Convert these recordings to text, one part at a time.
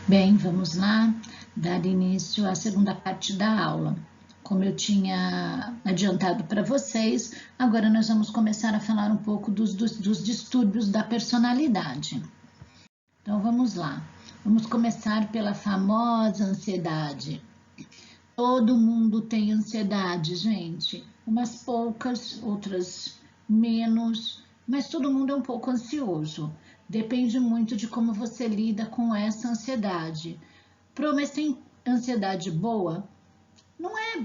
Bem, vamos lá dar início à segunda parte da aula. Como eu tinha adiantado para vocês, agora nós vamos começar a falar um pouco dos distúrbios da personalidade. Então vamos lá. Vamos começar pela famosa ansiedade. Todo mundo tem ansiedade, gente. Umas poucas, outras menos, mas todo mundo é um pouco ansioso. Depende muito de como você lida com essa ansiedade. Mas tem ansiedade boa? Não é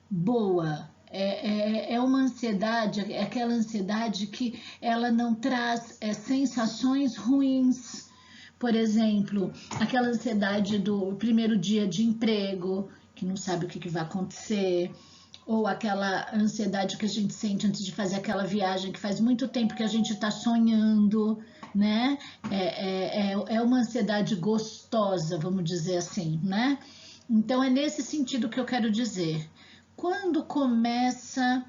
boa. É uma ansiedade, é aquela ansiedade que ela não traz sensações ruins. Por exemplo, aquela ansiedade do primeiro dia de emprego, que não sabe o que vai acontecer, ou aquela ansiedade que a gente sente antes de fazer aquela viagem que faz muito tempo que a gente está sonhando, né? É uma ansiedade gostosa, vamos dizer assim, né? Então é nesse sentido que eu quero dizer. Quando começa,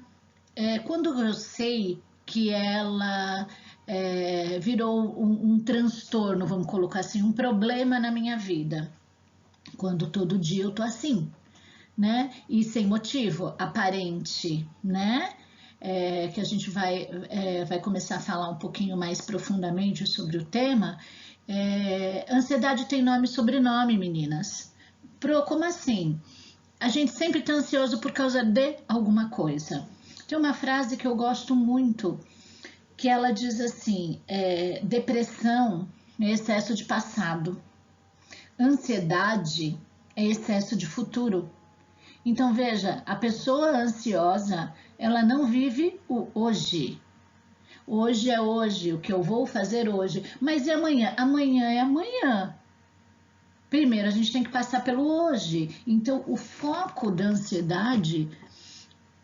quando eu sei que ela virou um transtorno, vamos colocar assim, um problema na minha vida, quando todo dia eu tô assim, né? E sem motivo aparente, né? Que a gente vai começar a falar um pouquinho mais profundamente sobre o tema. Ansiedade tem nome e sobrenome, meninas. Como assim? A gente sempre está ansioso por causa de alguma coisa. Tem uma frase que eu gosto muito, que ela diz assim: depressão é excesso de passado, ansiedade é excesso de futuro. Então veja, a pessoa ansiosa, ela não vive o hoje. Hoje é hoje, o que eu vou fazer hoje. Mas e amanhã? Amanhã é amanhã. Primeiro a gente tem que passar pelo hoje. Então o foco da ansiedade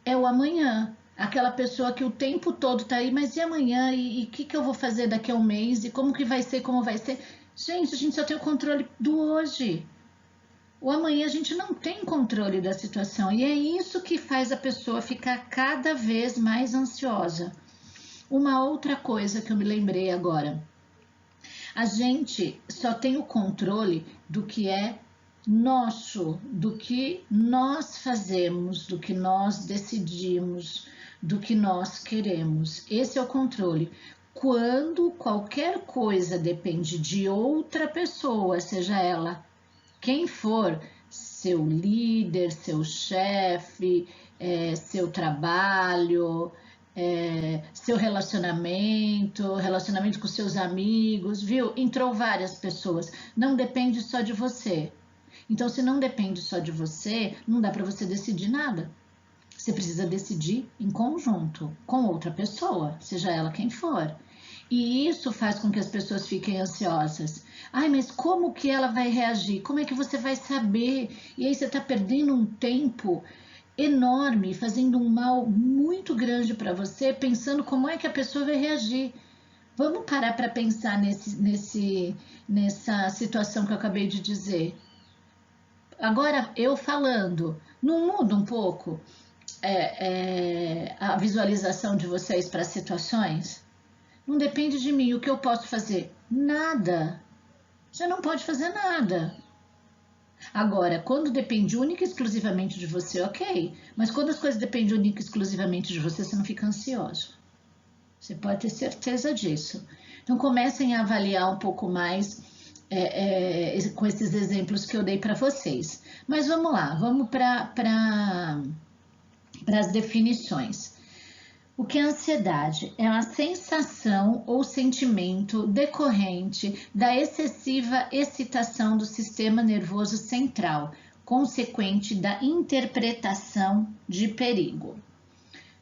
é o amanhã. Aquela pessoa que o tempo todo tá aí, mas e amanhã? E o que eu vou fazer daqui a um mês? E como que vai ser? Como vai ser? Gente, a gente só tem o controle do hoje. O amanhã a gente não tem controle da situação e é isso que faz a pessoa ficar cada vez mais ansiosa. Uma outra coisa que eu me lembrei agora: a gente só tem o controle do que é nosso, do que nós fazemos, do que nós decidimos, do que nós queremos. Esse é o controle. Quando qualquer coisa depende de outra pessoa, seja ela quem for, seu líder, seu chefe, seu trabalho, seu relacionamento com seus amigos, viu? Entrou várias pessoas, não depende só de você. Então, se não depende só de você, não dá para você decidir nada. Você precisa decidir em conjunto com outra pessoa, seja ela quem for. E isso faz com que as pessoas fiquem ansiosas. Ai, mas como que ela vai reagir? Como é que você vai saber? E aí você está perdendo um tempo enorme, fazendo um mal muito grande para você, pensando como é que a pessoa vai reagir. Vamos parar para pensar nessa situação que eu acabei de dizer. Agora, eu falando, não muda um pouco a visualização de vocês para as situações? Não depende de mim. O que eu posso fazer? Nada. Você não pode fazer nada. Agora, quando depende única e exclusivamente de você, ok. Mas quando as coisas dependem única e exclusivamente de você, você não fica ansioso. Você pode ter certeza disso. Então, comecem a avaliar um pouco mais com esses exemplos que eu dei para vocês. Mas vamos lá, vamos para as definições. O que é ansiedade? É uma sensação ou sentimento decorrente da excessiva excitação do sistema nervoso central, consequente da interpretação de perigo.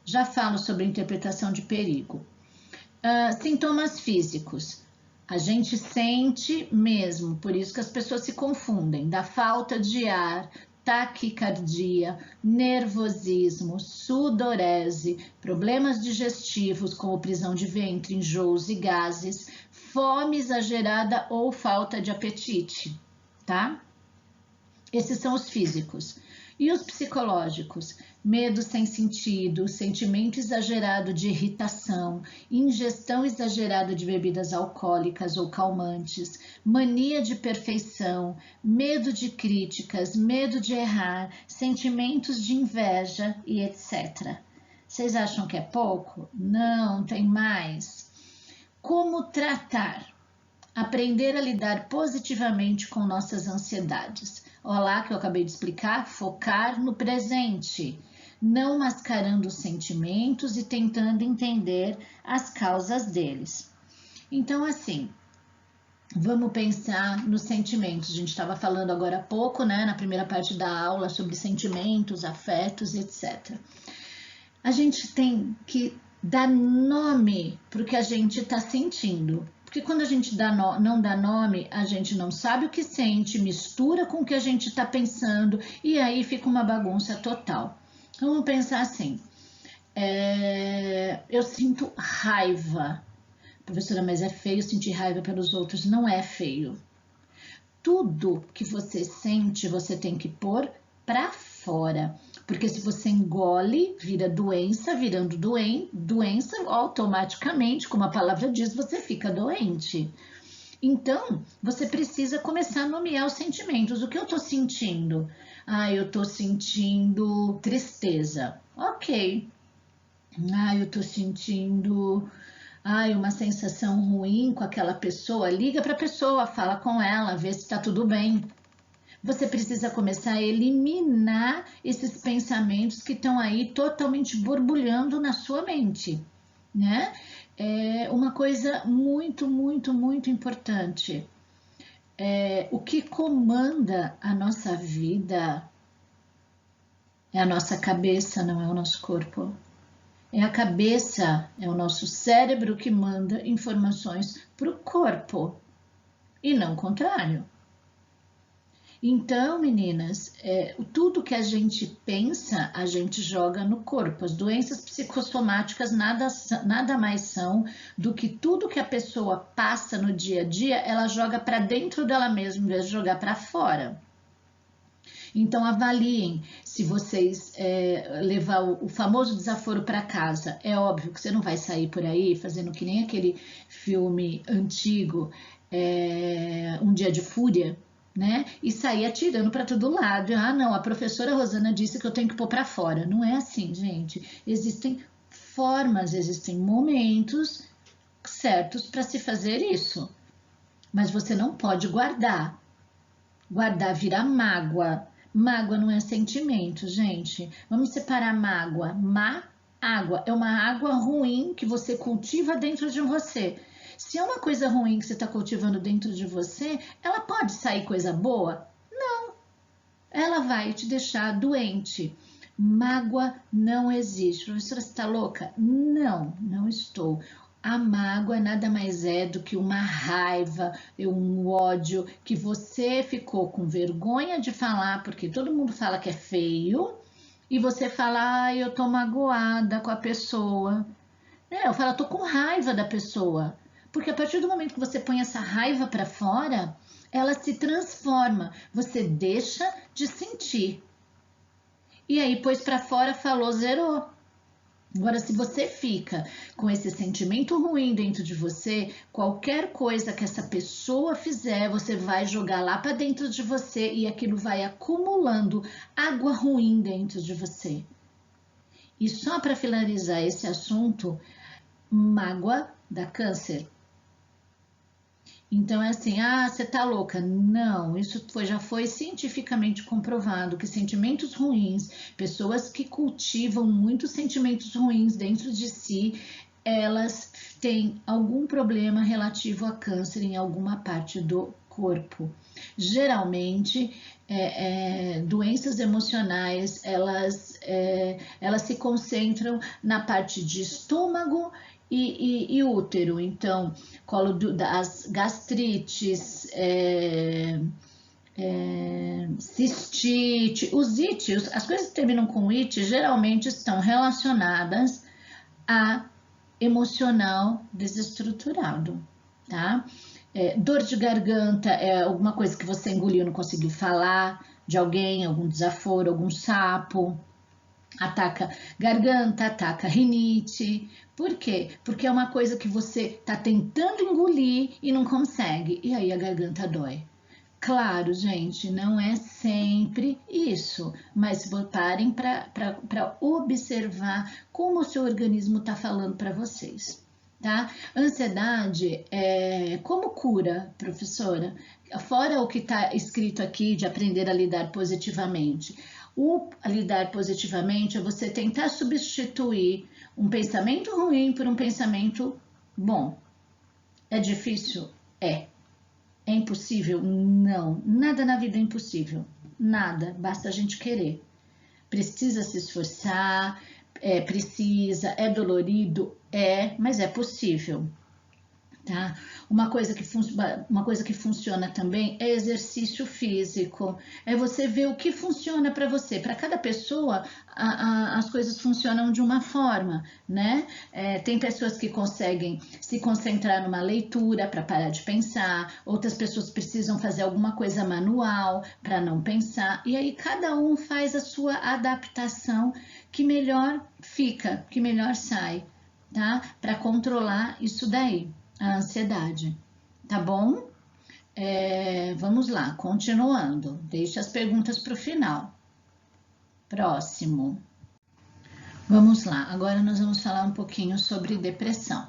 Já falo sobre interpretação de perigo. Sintomas físicos. A gente sente mesmo, por isso que as pessoas se confundem, da falta de ar, taquicardia, nervosismo, sudorese, problemas digestivos como prisão de ventre, enjoos e gases, fome exagerada ou falta de apetite, tá? Esses são os físicos. E os psicológicos? Medo sem sentido, sentimento exagerado de irritação, ingestão exagerada de bebidas alcoólicas ou calmantes, mania de perfeição, medo de críticas, medo de errar, sentimentos de inveja e etc. Vocês acham que é pouco? Não, tem mais. Como tratar? Aprender a lidar positivamente com nossas ansiedades. Olha lá que eu acabei de explicar, focar no presente, não mascarando os sentimentos e tentando entender as causas deles. Então, assim, vamos pensar nos sentimentos. A gente estava falando agora há pouco, né, na primeira parte da aula, sobre sentimentos, afetos, etc. A gente tem que dar nome para o que a gente está sentindo. Porque quando a gente não dá nome, a gente não sabe o que sente, mistura com o que a gente está pensando e aí fica uma bagunça total. Vamos pensar assim, eu sinto raiva. Professora, mas é feio sentir raiva pelos outros? Não é feio. Tudo que você sente, você tem que pôr para fora. Porque se você engole, vira doença, virando doença, automaticamente, como a palavra diz, você fica doente. Então, você precisa começar a nomear os sentimentos. O que eu tô sentindo? Eu tô sentindo tristeza. Ok. Eu tô sentindo uma sensação ruim com aquela pessoa. Liga para a pessoa, fala com ela, vê se está tudo bem. Você precisa começar a eliminar esses pensamentos que estão aí totalmente borbulhando na sua mente, né? É uma coisa muito, muito, muito importante. O que comanda a nossa vida é a nossa cabeça, não é o nosso corpo. É a cabeça, é o nosso cérebro que manda informações para o corpo e não o contrário. Então, meninas, tudo que a gente pensa, a gente joga no corpo. As doenças psicossomáticas nada mais são do que tudo que a pessoa passa no dia a dia, ela joga para dentro dela mesma, em vez de jogar para fora. Então, avaliem se vocês levar o famoso desaforo para casa. É óbvio que você não vai sair por aí fazendo que nem aquele filme antigo, Um Dia de Fúria, né? E sair atirando para todo lado. Não, a professora Rosana disse que eu tenho que pôr para fora. Não é assim, gente. Existem formas, existem momentos certos para se fazer isso. Mas você não pode guardar. Guardar vira mágoa. Mágoa não é sentimento, gente. Vamos separar mágoa. Água. É uma água ruim que você cultiva dentro de você. Se é uma coisa ruim que você está cultivando dentro de você, ela pode sair coisa boa? Não. Ela vai te deixar doente. Mágoa não existe. Professora, você está louca? Não, não estou. A mágoa nada mais é do que uma raiva, um ódio que você ficou com vergonha de falar, porque todo mundo fala que é feio, e você fala, eu tô magoada com a pessoa. Eu falo, eu tô com raiva da pessoa. Porque a partir do momento que você põe essa raiva para fora, ela se transforma. Você deixa de sentir. E aí pôs para fora, falou, zerou. Agora, se você fica com esse sentimento ruim dentro de você, qualquer coisa que essa pessoa fizer, você vai jogar lá para dentro de você e aquilo vai acumulando água ruim dentro de você. E só para finalizar esse assunto, mágoa dá câncer. Então é assim, você tá louca. Não, isso já foi cientificamente comprovado que sentimentos ruins, pessoas que cultivam muitos sentimentos ruins dentro de si, elas têm algum problema relativo a câncer em alguma parte do corpo. Geralmente, doenças emocionais, elas se concentram na parte de estômago e útero. Então, colo das gastrites, cistite, os ites, as coisas que terminam com it geralmente estão relacionadas a emocional desestruturado, tá? Dor de garganta é alguma coisa que você engoliu e não conseguiu falar, de alguém, algum desaforo, algum sapo. Ataca garganta, ataca rinite. Por quê? Porque é uma coisa que você está tentando engolir e não consegue, e aí a garganta dói. Claro, gente, não é sempre isso, mas parem para observar como o seu organismo está falando para vocês, tá? Ansiedade, como cura, professora? Fora o que está escrito aqui de aprender a lidar positivamente. A lidar positivamente é você tentar substituir um pensamento ruim por um pensamento bom. É difícil? É. É impossível? Não. Nada na vida é impossível. Nada. Basta a gente querer. Precisa se esforçar, precisa, é dolorido, mas é possível. Tá? Uma coisa que funciona também é exercício físico. É você ver o que funciona para você. Para cada pessoa, as coisas funcionam de uma forma, né? Tem pessoas que conseguem se concentrar numa leitura para parar de pensar, outras pessoas precisam fazer alguma coisa manual para não pensar, e aí cada um faz a sua adaptação que melhor fica, que melhor sai, tá? Para controlar isso daí, a ansiedade, tá bom? Vamos lá, continuando. Deixe as perguntas para o final. Próximo. Vamos lá, agora nós vamos falar um pouquinho sobre depressão.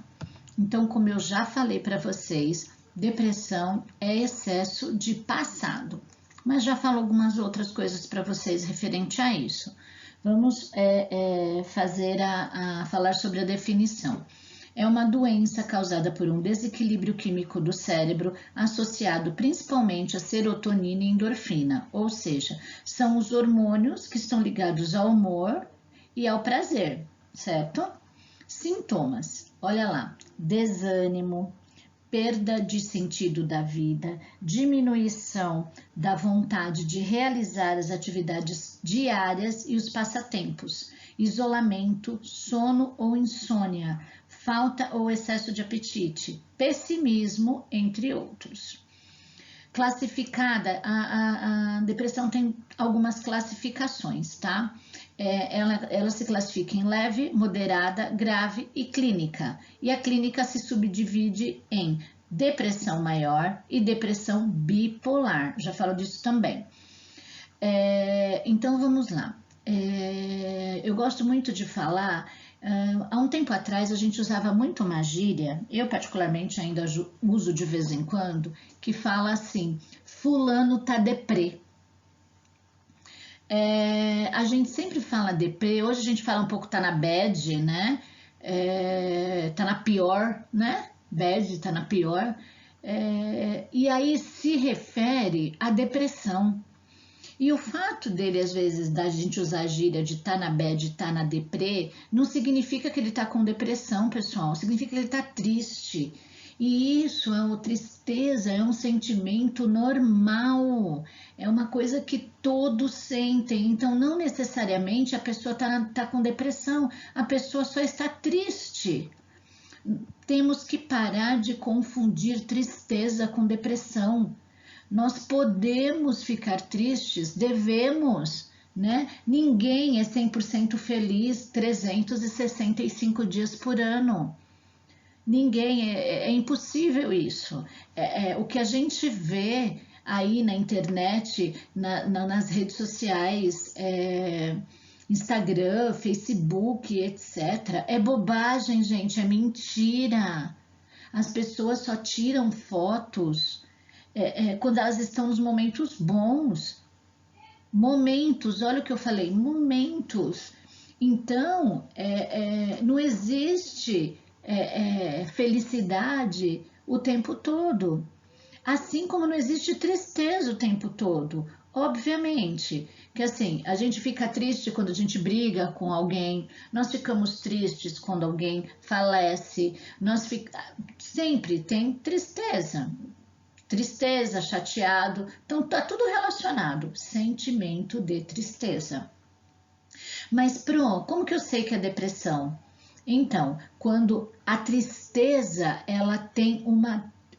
Então, como eu já falei para vocês, depressão é excesso de passado, mas já falo algumas outras coisas para vocês referente a isso. Vamos falar sobre a definição. É uma doença causada por um desequilíbrio químico do cérebro associado principalmente à serotonina e endorfina, ou seja, são os hormônios que estão ligados ao humor e ao prazer, certo? Sintomas, olha lá, desânimo, perda de sentido da vida, diminuição da vontade de realizar as atividades diárias e os passatempos, isolamento, sono ou insônia, falta ou excesso de apetite, pessimismo, entre outros. Classificada, a depressão tem algumas classificações, tá? Ela se classifica em leve, moderada, grave e clínica. E a clínica se subdivide em depressão maior e depressão bipolar. Já falo disso também. Então vamos lá. Eu gosto muito de falar. Há um tempo atrás a gente usava muito uma gíria, eu particularmente ainda uso de vez em quando, que fala assim: fulano tá deprê. A gente sempre fala deprê, hoje a gente fala um pouco tá na bad, né? Tá na pior, né? Bad, tá na pior. E aí se refere à depressão. E o fato dele, às vezes, da gente usar a gíria de tá na bad, tá na deprê, não significa que ele tá com depressão, pessoal. Significa que ele tá triste. E isso é uma tristeza, é um sentimento normal. É uma coisa que todos sentem. Então, não necessariamente a pessoa tá com depressão. A pessoa só está triste. Temos que parar de confundir tristeza com depressão. Nós podemos ficar tristes, devemos, né? Ninguém é 100% feliz 365 dias por ano. Ninguém, é impossível isso. O que a gente vê aí na internet, nas redes sociais, Instagram, Facebook, etc. É bobagem, gente, é mentira. As pessoas só tiram fotos quando elas estão nos momentos bons. Momentos, olha o que eu falei, momentos. Então, não existe felicidade o tempo todo. Assim como não existe tristeza o tempo todo. Obviamente que assim, a gente fica triste quando a gente briga com alguém, nós ficamos tristes quando alguém falece, sempre tem tristeza. Tristeza, chateado, então tá tudo relacionado, sentimento de tristeza. Mas como que eu sei que é depressão? Então, quando a tristeza ela tem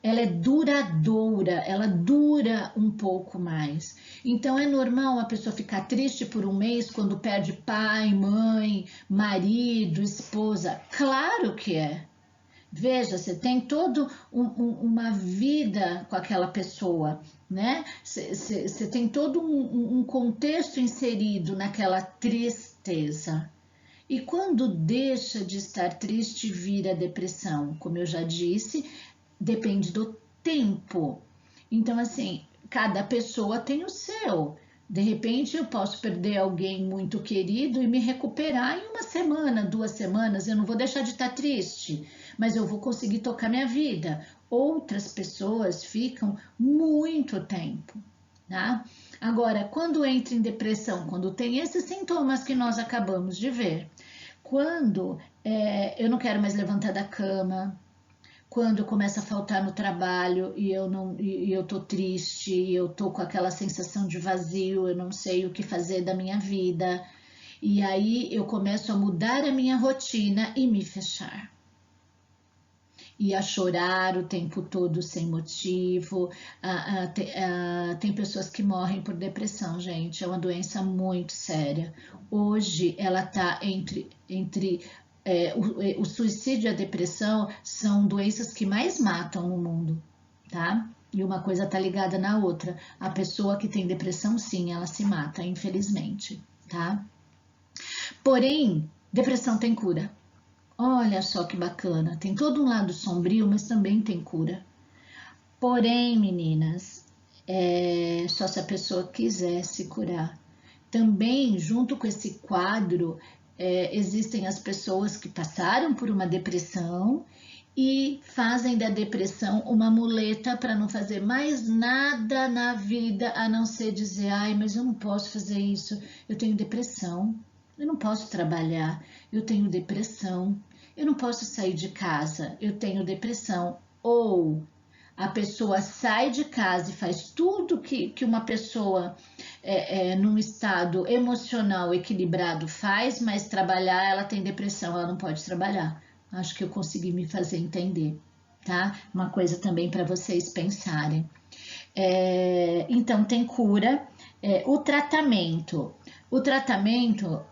ela é duradoura, ela dura um pouco mais. Então é normal a pessoa ficar triste por um mês quando perde pai, mãe, marido, esposa. Claro que é. Veja, você tem toda uma vida com aquela pessoa, né? Você tem todo um contexto inserido naquela tristeza. E quando deixa de estar triste, vira depressão. Como eu já disse, depende do tempo. Então, assim, cada pessoa tem o seu. De repente, eu posso perder alguém muito querido e me recuperar em uma semana, 2 semanas. Eu não vou deixar de estar triste, mas eu vou conseguir tocar minha vida. Outras pessoas ficam muito tempo, tá? Agora, quando entra em depressão, quando tem esses sintomas que nós acabamos de ver, quando eu não quero mais levantar da cama, quando começa a faltar no trabalho e eu tô triste, e eu tô com aquela sensação de vazio, eu não sei o que fazer da minha vida, e aí eu começo a mudar a minha rotina e me fechar. E a chorar o tempo todo sem motivo. Tem pessoas que morrem por depressão, gente, é uma doença muito séria. Hoje ela está o suicídio e a depressão são doenças que mais matam no mundo, tá? E uma coisa tá ligada na outra. A pessoa que tem depressão, sim, ela se mata, infelizmente, tá? Porém, depressão tem cura. Olha só que bacana, tem todo um lado sombrio, mas também tem cura. Porém, meninas, só se a pessoa quiser se curar. Também, junto com esse quadro, existem as pessoas que passaram por uma depressão e fazem da depressão uma muleta para não fazer mais nada na vida a não ser dizer: ai, mas eu não posso fazer isso, eu tenho depressão. Eu não posso trabalhar, eu tenho depressão. Eu não posso sair de casa, eu tenho depressão. Ou a pessoa sai de casa e faz tudo que uma pessoa num estado emocional equilibrado faz, mas trabalhar, ela tem depressão, ela não pode trabalhar. Acho que eu consegui me fazer entender, tá? Uma coisa também para vocês pensarem. Então, tem cura. O tratamento. O tratamento,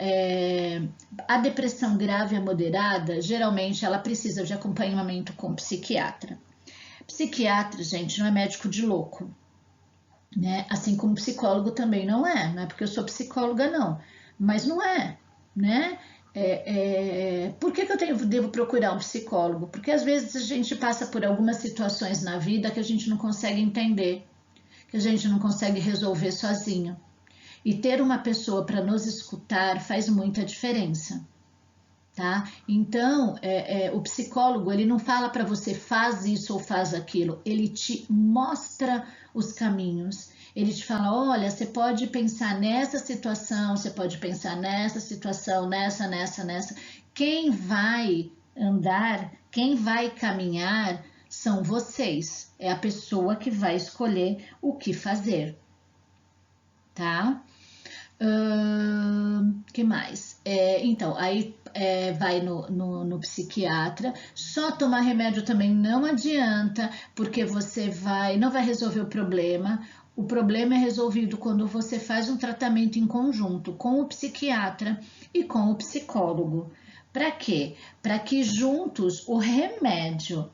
a depressão grave a moderada, geralmente ela precisa de acompanhamento com psiquiatra. Psiquiatra, gente, não é médico de louco, né? Assim como psicólogo também não é porque eu sou psicóloga, não, mas não é, né? Por que eu devo procurar um psicólogo? Porque às vezes a gente passa por algumas situações na vida que a gente não consegue entender, que a gente não consegue resolver sozinho. E ter uma pessoa para nos escutar faz muita diferença, tá? Então, o psicólogo, ele não fala para você faz isso ou faz aquilo, ele te mostra os caminhos. Ele te fala: olha, você pode pensar nessa situação, você pode pensar nessa situação, nessa. Quem vai andar, quem vai caminhar são vocês. É a pessoa que vai escolher o que fazer, tá? Que mais? Então, aí vai no psiquiatra. Só tomar remédio também não adianta, porque não vai resolver o problema. O problema é resolvido quando você faz um tratamento em conjunto com o psiquiatra e com o psicólogo. Para quê? Para que juntos o remédio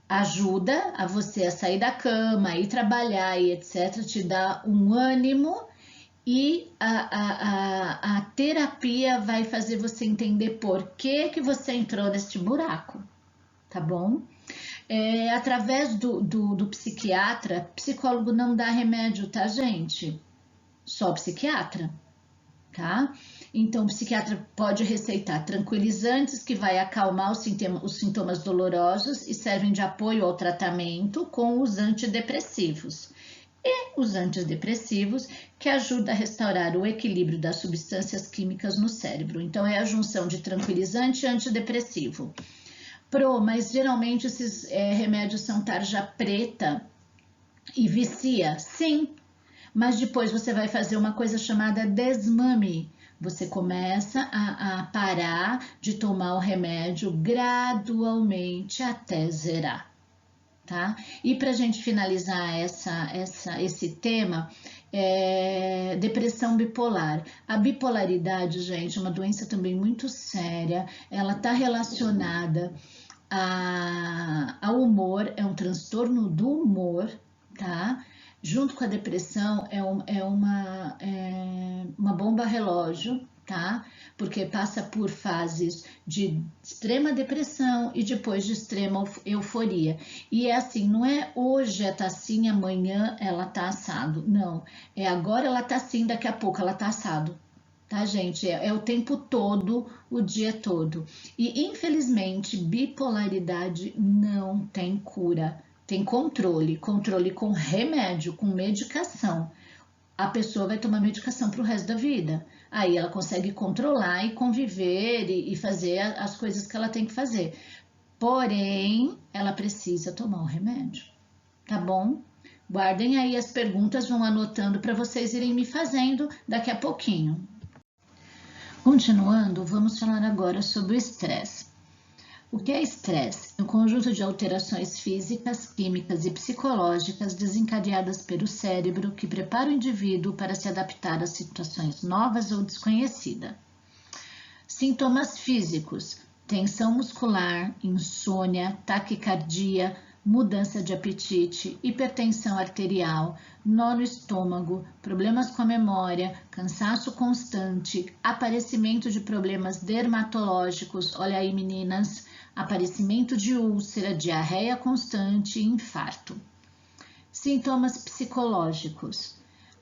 ajuda a você a sair da cama, a ir trabalhar e etc., te dá um ânimo. E a terapia vai fazer você entender por que você entrou neste buraco, tá bom? Através do psiquiatra, psicólogo não dá remédio, tá, gente? Só psiquiatra, tá? Então, o psiquiatra pode receitar tranquilizantes que vai acalmar os sintomas dolorosos e servem de apoio ao tratamento, com os antidepressivos. E os antidepressivos, que ajudam a restaurar o equilíbrio das substâncias químicas no cérebro. Então, é a junção de tranquilizante e antidepressivo. Mas geralmente esses remédios são tarja preta e vicia, sim. Mas depois você vai fazer uma coisa chamada desmame. Você começa a parar de tomar o remédio gradualmente até zerar. tá? E para a gente finalizar esse tema, depressão bipolar. A bipolaridade, gente, é uma doença também muito séria, ela está relacionada ao humor, é um transtorno do humor, tá? Junto com a depressão, uma bomba relógio, tá? Porque passa por fases de extrema depressão e depois de extrema euforia. E é assim, não é hoje ela tá assim, amanhã ela tá assado. Não, é agora ela tá assim, daqui a pouco ela tá assado. Tá, gente? É o tempo todo, o dia todo. E infelizmente, bipolaridade não tem cura. Tem controle, controle com remédio, com medicação. A pessoa vai tomar medicação para o resto da vida. Aí ela consegue controlar e conviver e fazer as coisas que ela tem que fazer. Porém, ela precisa tomar o remédio, tá bom? Guardem aí as perguntas, vão anotando para vocês irem me fazendo daqui a pouquinho. Continuando, vamos falar agora sobre o estresse. O que é estresse? É um conjunto de alterações físicas, químicas e psicológicas desencadeadas pelo cérebro que prepara o indivíduo para se adaptar a situações novas ou desconhecidas. Sintomas físicos: tensão muscular, insônia, taquicardia, mudança de apetite, hipertensão arterial, nó no estômago, problemas com a memória, cansaço constante, aparecimento de problemas dermatológicos, olha aí meninas, aparecimento de úlcera, diarreia constante e infarto. Sintomas psicológicos: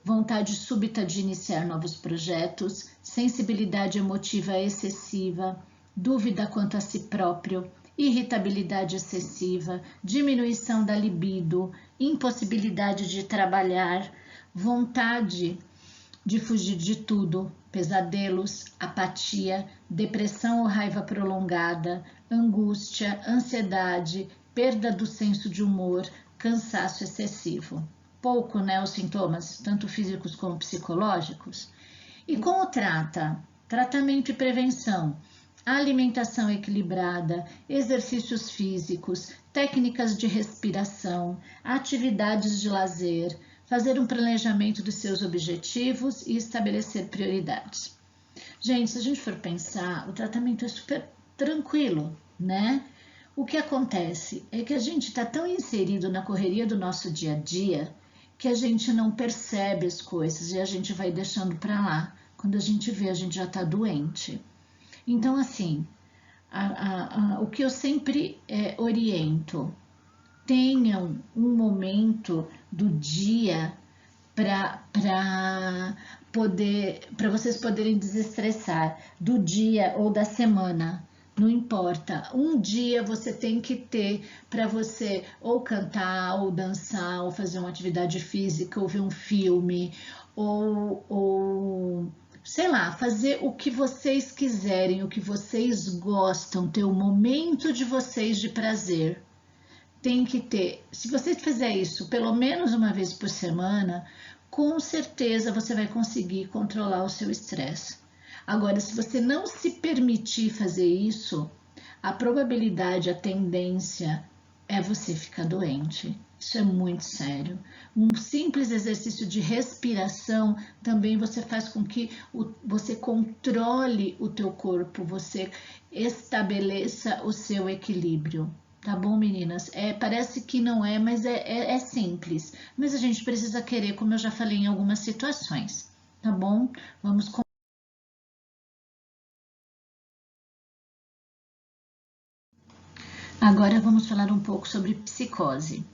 vontade súbita de iniciar novos projetos, sensibilidade emotiva excessiva, dúvida quanto a si próprio, irritabilidade excessiva, diminuição da libido, impossibilidade de trabalhar, vontade de fugir de tudo, pesadelos, apatia, depressão ou raiva prolongada, angústia, ansiedade, perda do senso de humor, cansaço excessivo. Pouco, né, os sintomas, tanto físicos como psicológicos. E como trata? Tratamento e prevenção. Alimentação equilibrada, exercícios físicos, técnicas de respiração, atividades de lazer, fazer um planejamento dos seus objetivos e estabelecer prioridades. Gente, se a gente for pensar, o tratamento é super tranquilo, né? O que acontece é que a gente está tão inserido na correria do nosso dia a dia que a gente não percebe as coisas e a gente vai deixando para lá. Quando a gente vê, a gente já está doente. Então, assim, o que eu sempre oriento, tenham um momento do dia para vocês poderem desestressar do dia ou da semana. Não importa, um dia você tem que ter para você ou cantar, ou dançar, ou fazer uma atividade física, ou ver um filme, ou sei lá, fazer o que vocês quiserem, o que vocês gostam, ter o momento de vocês de prazer. Tem que ter, se você fizer isso pelo menos uma vez por semana, com certeza você vai conseguir controlar o seu estresse. Agora, se você não se permitir fazer isso, a probabilidade, a tendência é você ficar doente. Isso é muito sério. Um simples exercício de respiração também você faz com que você controle o teu corpo, você estabeleça o seu equilíbrio. Tá bom, meninas? Parece que não é, mas é simples. Mas a gente precisa querer, como eu já falei em algumas situações. Tá bom? Vamos com... Agora vamos falar um pouco sobre psicose.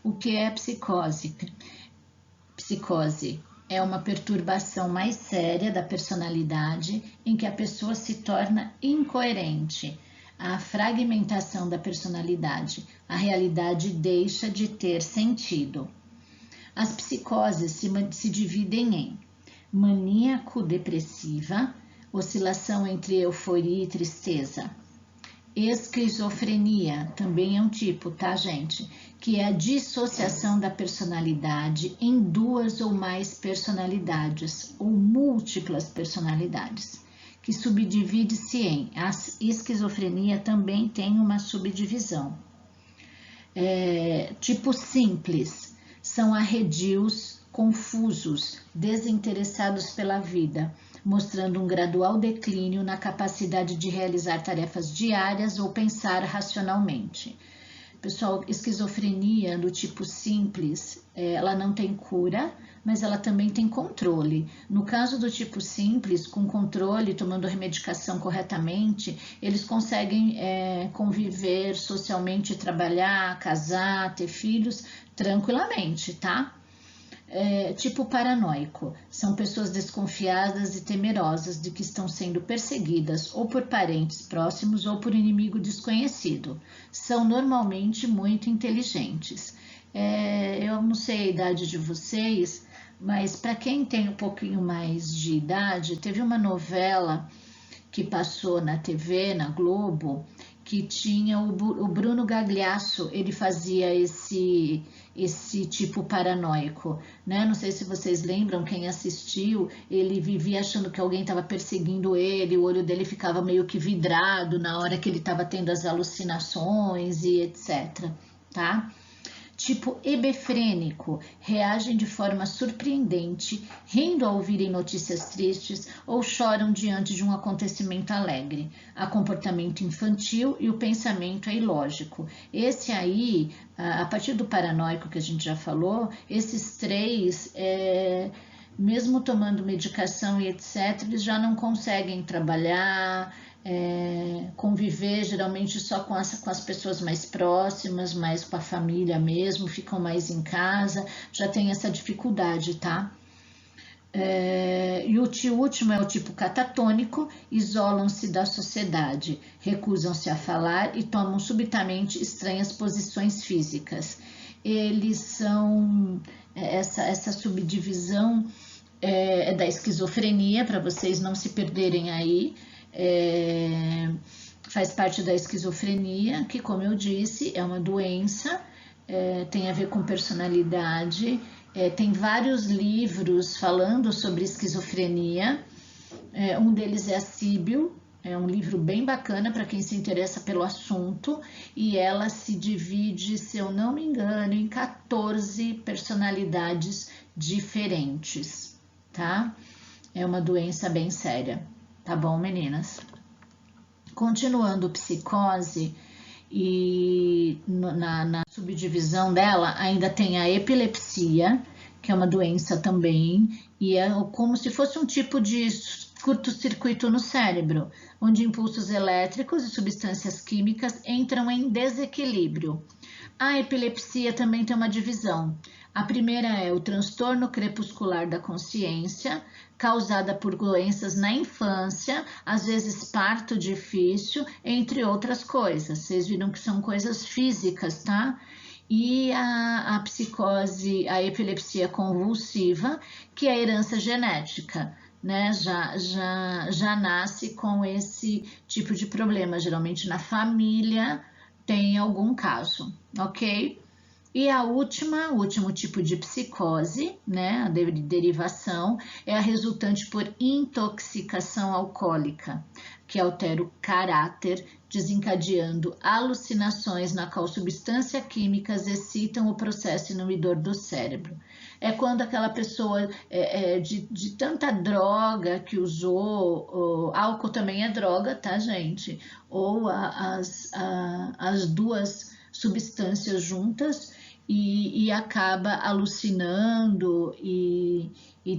O que é psicose? Psicose é uma perturbação mais séria da personalidade em que a pessoa se torna incoerente. A fragmentação da personalidade, a realidade deixa de ter sentido. As psicoses se dividem em maníaco-depressiva, oscilação entre euforia e tristeza. Esquizofrenia também é um tipo, tá, gente? Que é a dissociação da personalidade em duas ou mais personalidades ou múltiplas personalidades, que subdivide-se em... A esquizofrenia também tem uma subdivisão. Tipo simples, são arredios, confusos, desinteressados pela vida, mostrando um gradual declínio na capacidade de realizar tarefas diárias ou pensar racionalmente. Pessoal, esquizofrenia do tipo simples, ela não tem cura, mas ela também tem controle. No caso do tipo simples, com controle, tomando a remedicação corretamente, eles conseguem conviver socialmente, trabalhar, casar, ter filhos tranquilamente, tá? Tipo paranoico, são pessoas desconfiadas e temerosas de que estão sendo perseguidas ou por parentes próximos ou por inimigo desconhecido. São normalmente muito inteligentes. Eu não sei a idade de vocês, mas para quem tem um pouquinho mais de idade, teve uma novela que passou na TV, na Globo, que tinha o Bruno Gagliasso, ele fazia esse tipo paranoico, né? Não sei se vocês lembram, quem assistiu, ele vivia achando que alguém estava perseguindo ele, o olho dele ficava meio que vidrado na hora que ele estava tendo as alucinações e etc, tá? Tipo hebefrênico, reagem de forma surpreendente, rindo ao ouvirem notícias tristes ou choram diante de um acontecimento alegre. Há comportamento infantil e o pensamento é ilógico. Esse aí, a partir do paranoico que a gente já falou, esses três, mesmo tomando medicação e etc., eles já não conseguem trabalhar, conviver geralmente só com as pessoas mais próximas, mais com a família mesmo, ficam mais em casa, já tem essa dificuldade, tá? E o último é o tipo catatônico, isolam-se da sociedade, recusam-se a falar e tomam subitamente estranhas posições físicas. Eles são essa subdivisão da esquizofrenia, para vocês não se perderem aí. Faz parte da esquizofrenia, que, como eu disse, é uma doença, tem a ver com personalidade. Tem vários livros falando sobre esquizofrenia. Um deles é a Síbio, é um livro bem bacana para quem se interessa pelo assunto, e ela se divide, se eu não me engano, em 14 personalidades diferentes, tá? É uma doença bem séria, tá bom, meninas? Continuando psicose, e na subdivisão dela ainda tem a epilepsia, que é uma doença também, e é como se fosse um tipo de curto-circuito no cérebro, onde impulsos elétricos e substâncias químicas entram em desequilíbrio. A epilepsia também tem uma divisão. A primeira é o transtorno crepuscular da consciência, causada por doenças na infância, às vezes parto difícil, entre outras coisas. Vocês viram que são coisas físicas, tá? E a psicose, a epilepsia convulsiva, que é a herança genética, né? Já nasce com esse tipo de problema, geralmente na família tem algum caso, ok? E o último tipo de psicose, né, a derivação, é a resultante por intoxicação alcoólica, que altera o caráter, desencadeando alucinações na qual substâncias químicas excitam o processo inibidor do cérebro. É quando aquela pessoa, de tanta droga que usou, álcool também é droga, tá, gente? Ou as duas substâncias juntas, e acaba alucinando e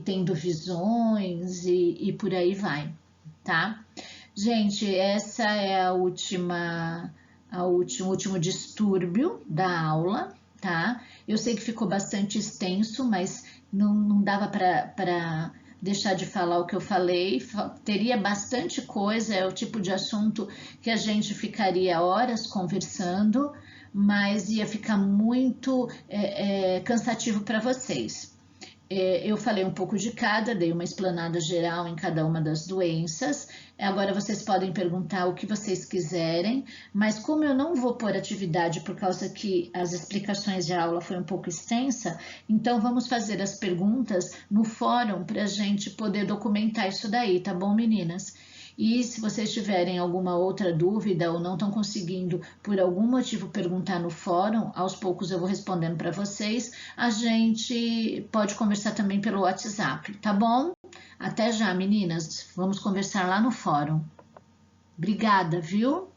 tendo visões e por aí vai, tá? Gente, essa é o último distúrbio da aula, tá? Eu sei que ficou bastante extenso, mas não dava para deixar de falar o que eu falei. Teria bastante coisa, é o tipo de assunto que a gente ficaria horas conversando, mas ia ficar muito cansativo para vocês. Eu falei um pouco de cada, dei uma explanada geral em cada uma das doenças. Agora vocês podem perguntar o que vocês quiserem, mas como eu não vou pôr atividade por causa que as explicações de aula foi um pouco extensa, então vamos fazer as perguntas no fórum para a gente poder documentar isso daí, tá bom, meninas? E se vocês tiverem alguma outra dúvida ou não estão conseguindo, por algum motivo, perguntar no fórum, aos poucos eu vou respondendo para vocês. A gente pode conversar também pelo WhatsApp, tá bom? Até já, meninas. Vamos conversar lá no fórum. Obrigada, viu?